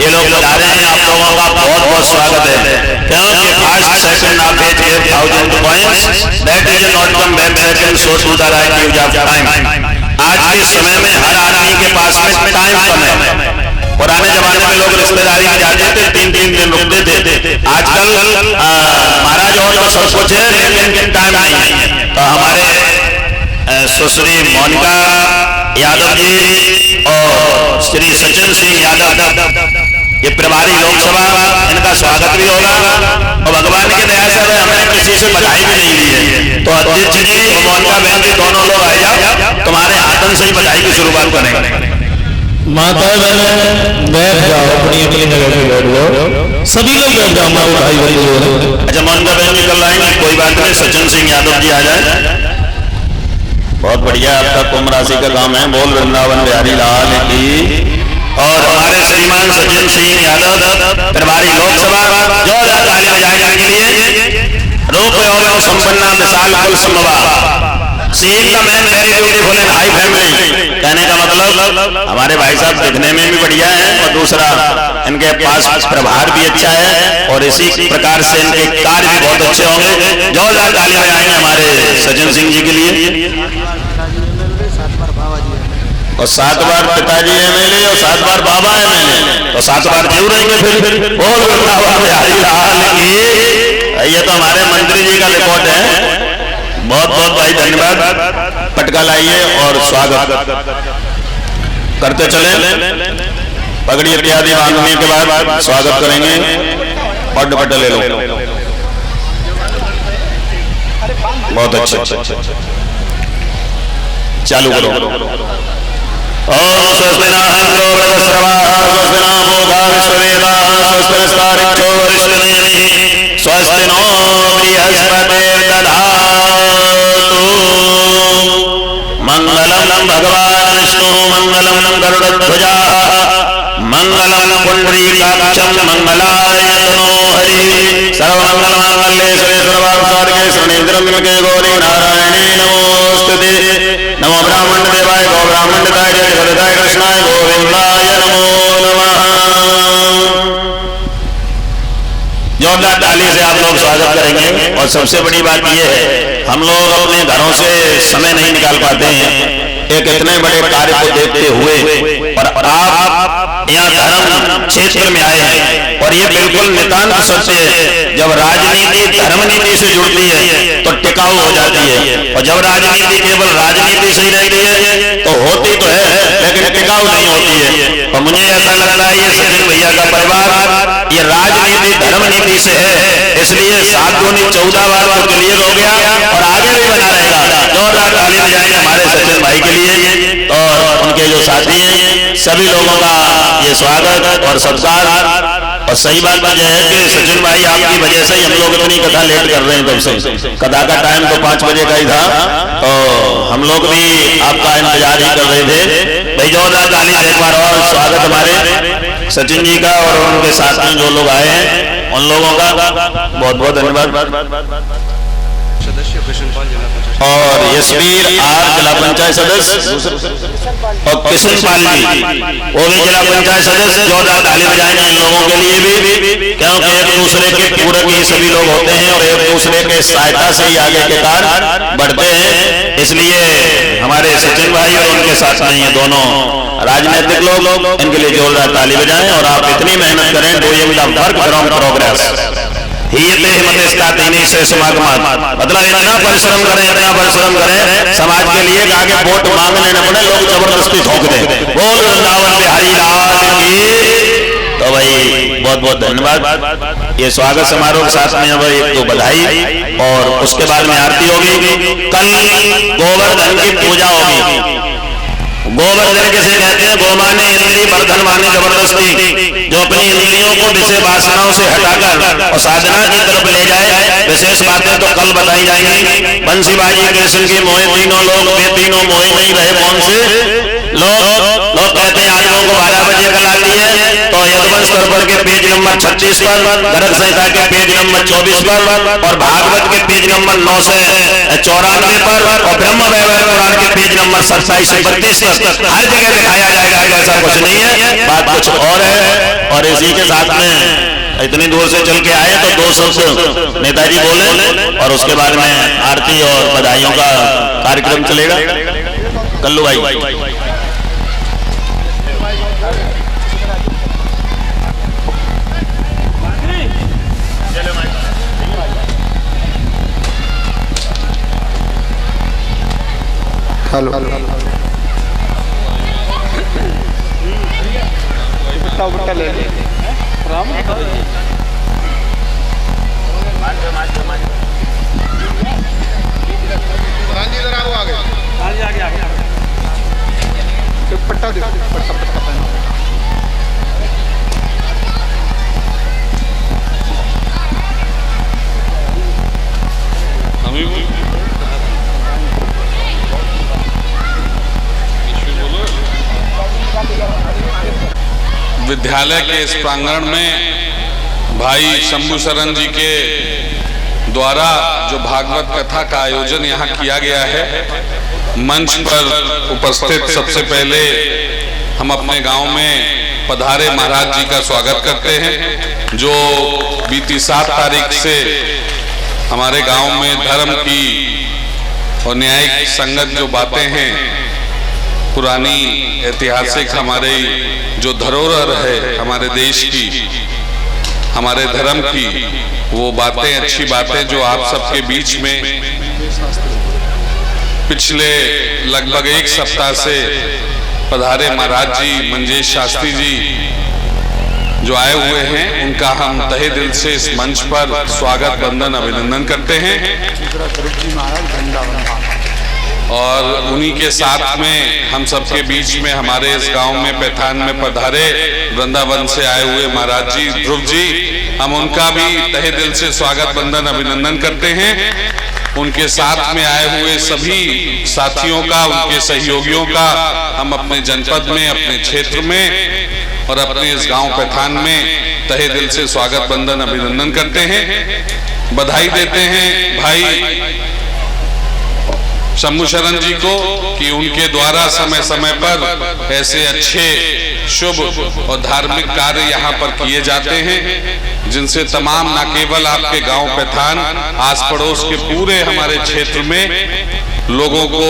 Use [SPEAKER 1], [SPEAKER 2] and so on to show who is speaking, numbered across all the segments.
[SPEAKER 1] ये लोग बता रहे हैं। आप लोगों का बहुत बहुत स्वागत है, क्योंकि first second of at 1000 points that is not come back second so to the right use of time. आज के समय में हर आदमी के पास में टाइम कम है। पुराने जमाने में लोग रिश्तेदारी में जाते थे, 3-3 दिन रुकते थे। आजकल महाराज और तो सब कुछ है लेकिन टाइम नहीं है। तो हमारे सुश्री मोनिका यादव जी और श्री सचिन सिंह यादव ये प्रभारी लोकसभा, इनका स्वागत भी होगा। और भगवान की दया से हमने किसी से बधाई भी नहीं दी है। तो अध्यक्ष जी और मोनिका बहन जी दोनों लोग आ जाओ, तुम्हारे हाथन से ही बधाई की शुरुआत करेंगे।
[SPEAKER 2] माता बहन बैठ जाओ, अपनी अपनी जगह पे बैठ जाओ, सभी लोग बैठ जाओ। हमारे भाई भाई जो है।
[SPEAKER 1] अच्छा मोनिका बहन निकल आएंगे, कोई बात नहीं। सचिन सिंह यादव जी आ जाए। बहुत बढ़िया, आपका कुंभ राशि का काम है। बोल वृंदावन बिहारी लाल की। और हमारे श्रीमान सचिन सिंह यादव प्रभारी लोकसभा, जोरदार ताली बजाने के लिए। रूप और संपन्ना विशाल कुल समवा सीन का man very beautiful and high family. कहने का मतलब हमारे भाई साहब दिखने में भी बढ़िया है और दूसरा इनके पास प्रभार भी अच्छा है और इसी प्रकार से इनके कार्य भी बहुत अच्छे होंगे। जोरदार ताली बजाएंगे हमारे सचिन सिंह जी के लिए। और 7 बार पिताजी एमएलए और 7 बार बाबा एमएलए, तो 7 बार जीव रहेंगे फिर। बोल वृंदावन बिहारी लाल की। ये तो हमारे मंत्री जी का रिकॉर्ड है। बहुत बहुत भाई धन्यवाद। पटका लाइए और स्वागत करते चले। पगड़ी इत्यादि बांधने के बाद स्वागत करेंगे। और दुपट्टा ले लो। बहुत अच्छे, चालू करो। ओम स्वस्ति नः इंद्रो बृहस्पतिः स्वस्ति नः पूषा विश्ववेदाः स्वस्ति नस्तारिक्षो वरिष्ठनेमिः स्वस्ति नो बृहस्पतिर्दधातु। मंगलम भगवान् विष्णु मंगलम गरुडध्वजः मंगलम पुंडरीकाक्षं मंगलाय तनो हरि। सर्वमंगलमांगल्ये शिवे सर्वार्थसाधिके शरण्ये गौरी नारायणे नमोस्तुते। नमो ब्राह्मण देवाय गो ब्राह्मण देवाय जगदाय कृष्णाय गोविंदाय नमो नमः। जोरदार ताली से आप लोग स्वागत करेंगे। और सबसे बड़ी बात यह है, हम लोग अपने घरों से समय नहीं निकाल पाते हैं एक इतने बड़े कार्य को देखते हुए, और आप यहाँ धर्म क्षेत्र में आए हैं और ये बिल्कुल नितांत सत्य है। जब राजनीति धर्म नीति से जुड़ती है तो टिकाऊ हो जाती है, और जब राजनीति केवल राजनीति से ही रहती है तो होती तो है लेकिन टिकाऊ नहीं होती है। और मुझे ऐसा लगता है ये सचिन भैया का परिवार ये राजनीति धर्म नीति से है, इसलिए 7 दूनी 14 बार तो क्लियर हो गया और आगे भी बना रहेगा। जोरदार ताली बजाएंगे हमारे सचिन भाई के लिए और उनके जो साथी हैं सभी लोगों का ये स्वागत और सत्कार। और सही बात यह है कि सचिन भाई आपकी वजह से ही हम लोग इतनी कथा लेट कर रहे हैं। तब से कथा का टाइम तो 5 बजे का ही था, तो हम लोग भी आपका इंतजार ही कर रहे थे। भाई जोरदार ताली से एक बार और स्वागत हमारे सचिन जी का और उनके साथ में जो लोग आए हैं उन लोगों का बहुत बहुत धन्यवाद। और यशवीर आर जिला पंचायत सदस्य और किशन पाल जी वो भी जिला पंचायत सदस्य। जोरदार ताली बजाएंगे इन लोगों के लिए भी, क्योंकि एक दूसरे के पूरक ही सभी लोग होते हैं और एक दूसरे के सहायता से ही आगे के कार्य बढ़ते हैं। इसलिए हमारे सचिन भाई और उनके साथ में ये दोनों राजनीतिक लोग, इनके लिए जोरदार ताली बजाएं। और आप इतनी मेहनत करें, doing the work from progress मतलब इतना परिश्रम करें समाज के लिए, आगे वोट मांगने न पड़े, लोग जबरदस्ती ठोक दें। बोल वृंदावन बिहारी लाल की। तो भाई बहुत बहुत धन्यवाद। ये स्वागत समारोह के साथ में अब एक तो बधाई और उसके बाद में आरती होगी। कल गोवर्धन की पूजा होगी। गोवर्धन किसे कहते हैं? गो माने इंद्रिय, वर्धन माने जबरदस्ती, जो अपनी इंद्रियों को विषय वासनाओं से हटाकर और साधना की तरफ ले जाए। विशेष बातें तो कल बताई जाएंगी। बंसीबाजी कृष्ण के मोहे तीनों लोग, वे तीनों मोहे नहीं रहे कौन से लोग कहते हैं आज लोगों को 12 बजे कल आती है। तो यदुवंश पर के पेज नंबर 36 पर, गर्ग संहिता के पेज नंबर 24 पर और भागवत के पेज नंबर 994 पर और ब्रह्म वैवर्त पुराण के पेज नंबर 27 से 32 हर जगह दिखाया जाएगा। ऐसा कुछ नहीं है, बात कुछ और है। और इसी के साथ में इतनी दूर से चल के आए तो दो शब्द नेताजी बोले और उसके बाद में आरती और बधाइयों का कार्यक्रम चलेगा। कल्लू भाई।
[SPEAKER 3] हेलो बुट्टा ले राम इधर आओ आगे पट्टा दो पट्टा
[SPEAKER 4] विद्यालय के इस प्रांगण में भाई शंभू शरण जी के द्वारा जो भागवत कथा का आयोजन यहाँ किया गया है, मंच पर उपस्थित सबसे पहले हम अपने गांव में पधारे महाराज जी का स्वागत करते हैं, जो बीती 7 तारीख से हमारे गांव में धर्म की और न्यायिक संगत जो बातें हैं, पुरानी ऐतिहासिक हमारे जो धरोहर है हमारे देश की, हमारे धर्म की, वो बातें, अच्छी बातें जो आप सबके बीच में पिछले लगभग 1 सप्ताह से पधारे महाराज जी मंजेश शास्त्री जी जो आए हुए हैं, उनका हम तहे दिल से इस मंच पर स्वागत वंदन अभिनंदन करते हैं। और उन्हीं के साथ में हम सबके बीच में हमारे इस गांव में पैठान में पधारे वृंदावन से आए हुए महाराज जी ध्रुव जी, हम उनका भी तहे दिल से स्वागत वंदन अभिनंदन करते हैं। उनके साथ में आए हुए सभी साथियों का, उनके सहयोगियों का हम अपने जनपद में, अपने क्षेत्र में और अपने इस गांव पैठान में तहे दिल से स्वागत वंदन अभिनंदन करते हैं। बधाई देते हैं भाई शंभू शरण जी को कि उनके द्वारा समय समय पर ऐसे अच्छे शुभ और धार्मिक कार्य यहाँ पर किए जाते हैं, जिनसे तमाम न केवल आपके गांव पैठान, आस पड़ोस के पूरे हमारे क्षेत्र में लोगों को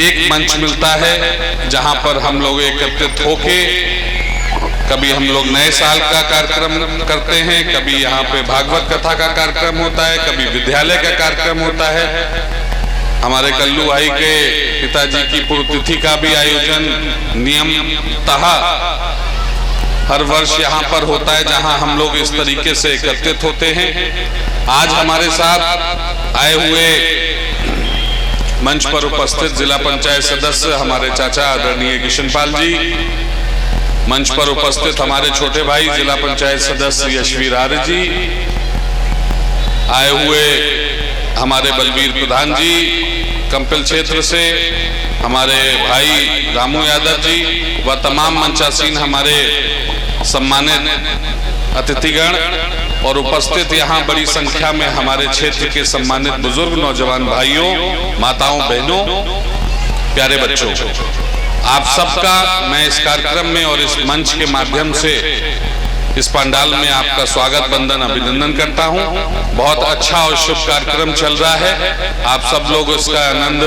[SPEAKER 4] एक मंच मिलता है जहां पर हम लोग एकत्रित होके, कभी हम लोग नए साल का कार्यक्रम करते हैं, कभी यहाँ पे भागवत कथा का कार्यक्रम होता है, कभी विद्यालय का कार्यक्रम होता है। हमारे कल्लू भाई के पिताजी की पुण्यतिथि का भी आयोजन नियमतः हर वर्ष यहाँ पर होता है, जहाँ हम लोग इस तरीके से एकत्रित होते हैं। आज हमारे साथ आए हुए मंच पर उपस्थित जिला पंचायत सदस्य हमारे चाचा आदरणीय किशनपाल जी, मंच पर उपस्थित हमारे छोटे भाई जिला पंचायत सदस्य यशवीर आर्य जी, आए हुए हमारे बलबीर प्रधान जी कंपिल क्षेत्र से, हमारे भाई रामू यादव जी व तमाम मंचासीन हमारे सम्मानित अतिथिगण और उपस्थित यहाँ बड़ी संख्या में हमारे क्षेत्र के सम्मानित बुजुर्ग, नौजवान भाइयों, माताओं, बहनों, प्यारे बच्चों, आप सबका मैं इस कार्यक्रम में और इस मंच के माध्यम से इस पंडाल में आपका स्वागत वंदन अभिनंदन करता हूं। बहुत अच्छा और शुभ कार्यक्रम चल रहा है, आप सब लोग इसका आनंद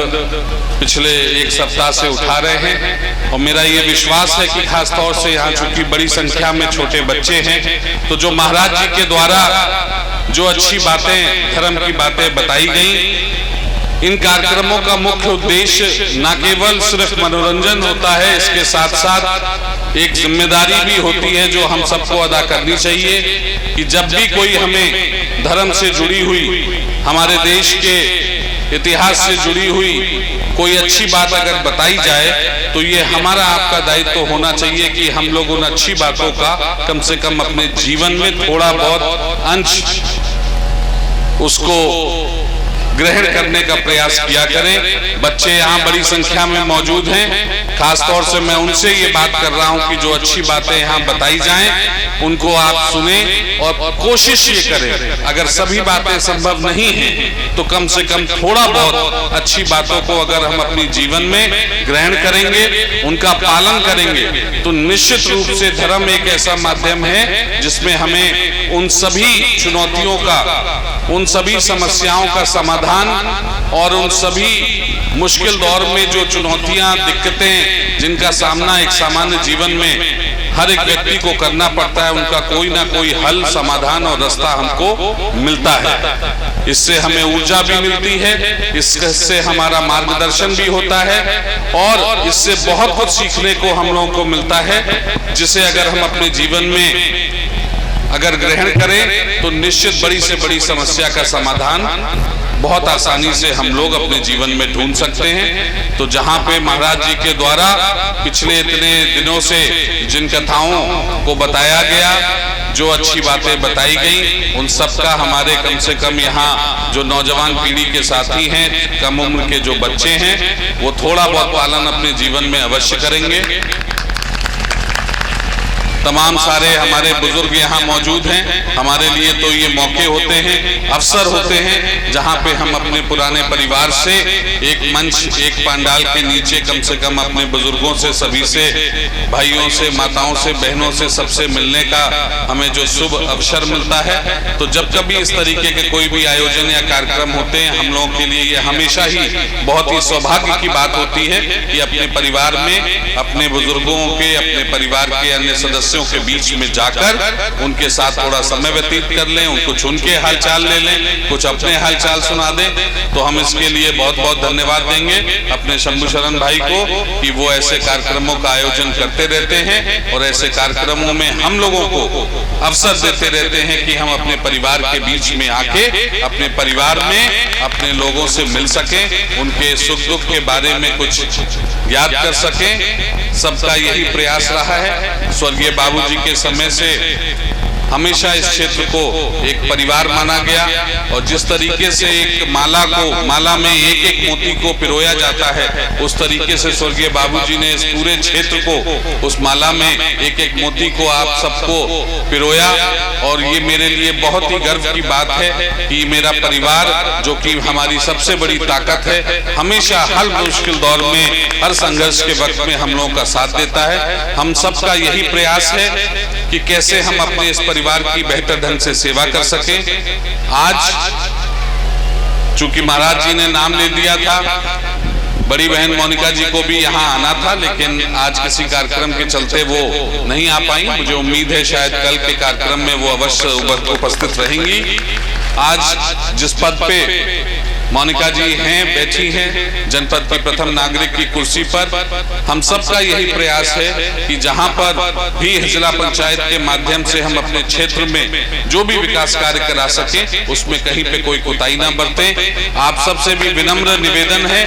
[SPEAKER 4] पिछले 1 सप्ताह से उठा रहे हैं और मेरा ये विश्वास है कि खास तौर से यहाँ चूंकि बड़ी संख्या में छोटे बच्चे हैं, तो जो महाराज जी के द्वारा जो अच्छी बातें, धर्म की बातें बताई गई, इन कार्यक्रमों का मुख्य उद्देश्य न केवल सिर्फ मनोरंजन होता है, इसके साथ साथ एक जिम्मेदारी भी होती है जो हम सबको अदा करनी चाहिए कि जब भी कोई हमें धर्म से जुड़ी हुई, हमारे देश के इतिहास से जुड़ी हुई कोई अच्छी बात अगर बताई जाए, तो ये हमारा आपका दायित्व होना चाहिए कि हम लोग उन अच्छी बातों का कम से कम अपने जीवन में थोड़ा बहुत अंश उसको ग्रहण करने का प्रयास किया करें। बच्चे यहाँ बड़ी संख्या में मौजूद हैं, खासतौर से मैं उनसे ये बात कर रहा हूँ कि जो अच्छी बातें यहाँ बताई जाएं उनको आप सुने और कोशिश ये करें, अगर सभी बातें संभव नहीं हैं तो कम से कम थोड़ा बहुत अच्छी बातों को अगर हम अपने जीवन में ग्रहण करेंगे, उनका पालन करेंगे, तो निश्चित रूप से धर्म एक ऐसा माध्यम है जिसमें हमें उन सभी चुनौतियों का, उन सभी समस्याओं का समाधान और उन सभी मुश्किल दौर में जो चुनौतियां, दिक्कतें जिनका सामना एक सामान्य जीवन में हर एक व्यक्ति को करना पड़ता है, उनका कोई ना कोई हल, समाधान और रास्ता हमको मिलता है। इससे हमें ऊर्जा भी मिलती है, इससे हमारा मार्गदर्शन भी होता है और इससे बहुत कुछ सीखने को हम लोगों को मिलता है, जिसे अगर हम अपने जीवन में अगर ग्रहण करें तो निश्चित बड़ी से बड़ी समस्या का समाधान बहुत आसानी से हम लोग अपने जीवन में ढूंढ सकते हैं। तो जहाँ पे महाराज जी के द्वारा पिछले इतने दिनों से जिन कथाओं को बताया गया, जो अच्छी बातें बताई गई, उन सब का हमारे कम से कम यहाँ जो नौजवान पीढ़ी के साथी हैं, कम उम्र के जो बच्चे हैं, वो थोड़ा बहुत पालन अपने जीवन में अवश्य करेंगे। तमाम सारे हमारे बुजुर्ग यहाँ मौजूद हैं, हमारे लिए तो ये मौके होते हैं, अवसर होते हैं, जहाँ पे हम अपने पुराने परिवार से एक मंच, एक पंडाल के नीचे कम से कम अपने बुजुर्गों से, सभी से, भाइयों से, माताओं से, बहनों से, सबसे मिलने का हमें जो शुभ अवसर मिलता है। तो जब कभी इस तरीके के कोई भी आयोजन या कार्यक्रम होते हैं, हम लोगों के लिए ये हमेशा ही बहुत ही सौभाग्य की बात होती है कि अपने परिवार में, अपने बुजुर्गों के, अपने परिवार के अन्य सदस्य के बीच में जाकर उनके साथ थोड़ा समय व्यतीत कर लें, कुछ उनके हालचाल ले लें, कुछ अपने हालचाल सुना दें। तो हम इसके लिए बहुत बहुत धन्यवाद देंगे अपने शंभू शरण भाई को कि वो ऐसे कार्यक्रमों का आयोजन करते रहते हैं और ऐसे कार्यक्रमों में हम लोगों को अवसर देते रहते हैं कि हम अपने परिवार के बीच में आके अपने परिवार में अपने लोगों से मिल सकें, उनके सुख दुख के बारे में कुछ याद कर सकें। सबका यही प्रयास रहा है। स्वर्गीय बाबूजी के समय से हमेशा इस क्षेत्र को एक परिवार माना गया और जिस तरीके से एक माला में एक एक मोती को पिरोया जाता है, उस तरीके से स्वर्गीय बाबूजी ने इस पूरे क्षेत्र को, उस माला में एक एक मोती को आप सबको पिरोया। और ये मेरे लिए बहुत ही गर्व की बात है कि मेरा परिवार, जो कि हमारी सबसे बड़ी ताकत है, हमेशा हर मुश्किल दौर में, हर संघर्ष के वक्त में हम लोगों का साथ देता है। हम सबका यही प्रयास है कि कैसे हम अपने इस परिवार की बेहतर ढंग से सेवा कर सकें। आज चूंकि महाराज जी ने नाम ले दिया था, बड़ी बहन मोनिका जी को भी यहाँ आना था, लेकिन आज किसी कार्यक्रम के चलते वो नहीं आ पाई। मुझे उम्मीद है शायद कल के कार्यक्रम में वो अवश्य उपस्थित रहेंगी। आज जिस पद पे मोनिका जी हैं, बैठी हैं, जनपद की प्रथम नागरिक की कुर्सी पर, हम सबका यही प्रयास है कि जहां पर भी जिला पंचायत के माध्यम से हम अपने क्षेत्र में जो भी विकास कार्य करा सकें, उसमें कहीं पे कोई कोताही ना बरतें। आप सबसे भी विनम्र निवेदन है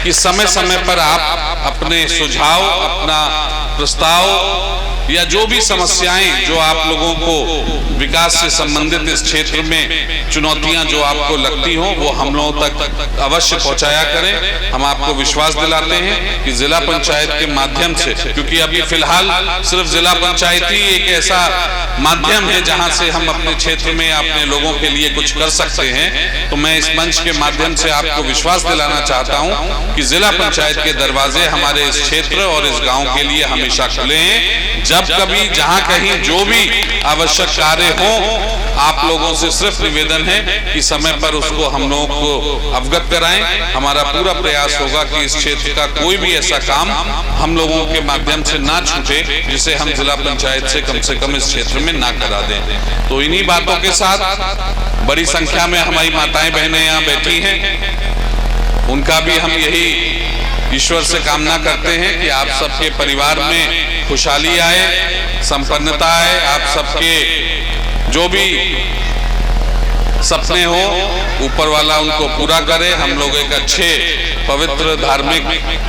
[SPEAKER 4] कि समय समय पर आप अपने सुझाव, अपना प्रस्ताव या जो भी समस्याएं जो आप लोगों को विकास से संबंधित इस क्षेत्र में चुनौतियां जो आपको लगती हो, वो हम लोगों तक अवश्य पहुंचाया करें। हम आपको विश्वास दिलाते हैं कि जिला पंचायत के माध्यम से, क्योंकि अभी फिलहाल सिर्फ जिला पंचायत ही एक ऐसा माध्यम है जहां से हम अपने क्षेत्र में अपने लोगों के लिए कुछ कर सकते हैं, तो मैं इस मंच के माध्यम से आपको विश्वास दिलाना चाहता हूं कि जिला पंचायत के दरवाजे हमारे इस क्षेत्र और इस गांव के लिए हमेशा खुले हैं। जब कभी जहां कहीं जो भी आवश्यक कार्य हो, आप लोगों से सिर्फ निवेदन है कि समय पर उसको हम लोगों को अवगत कराएं। हमारा पूरा प्रयास होगा कि इस क्षेत्र का कोई भी ऐसा काम हम लोगों के माध्यम से ना छूटे जिसे हम जिला पंचायत से कम इस क्षेत्र में ना करा दें। तो इन्हीं बातों के साथ बड़ी संख्या में हमारी माताएं बहनें यहाँ बैठी हैं, उनका भी हम यही ईश्वर से कामना करते हैं कि आप सबके परिवार में खुशहाली आए, संपन्नता आए, आप सबके जो भी सपने हो ऊपर वाला उनको पूरा करे। हम लोग एक अच्छे पवित्र धार्मिक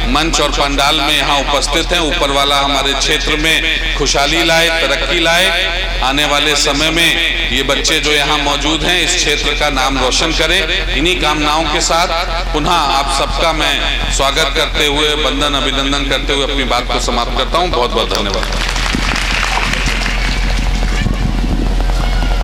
[SPEAKER 4] मंच और पंडाल में यहाँ उपस्थित हैं। ऊपर वाला हमारे क्षेत्र में खुशहाली लाए, तरक्की लाए। आने वाले समय में ये बच्चे जो यहाँ मौजूद हैं इस क्षेत्र का नाम रोशन करें। इन्हीं कामनाओं के साथ पुनः आप सबका मैं स्वागत करते हुए, वंदन अभिनंदन करते हुए अपनी बात को समाप्त करता हूँ। बहुत बहुत धन्यवाद।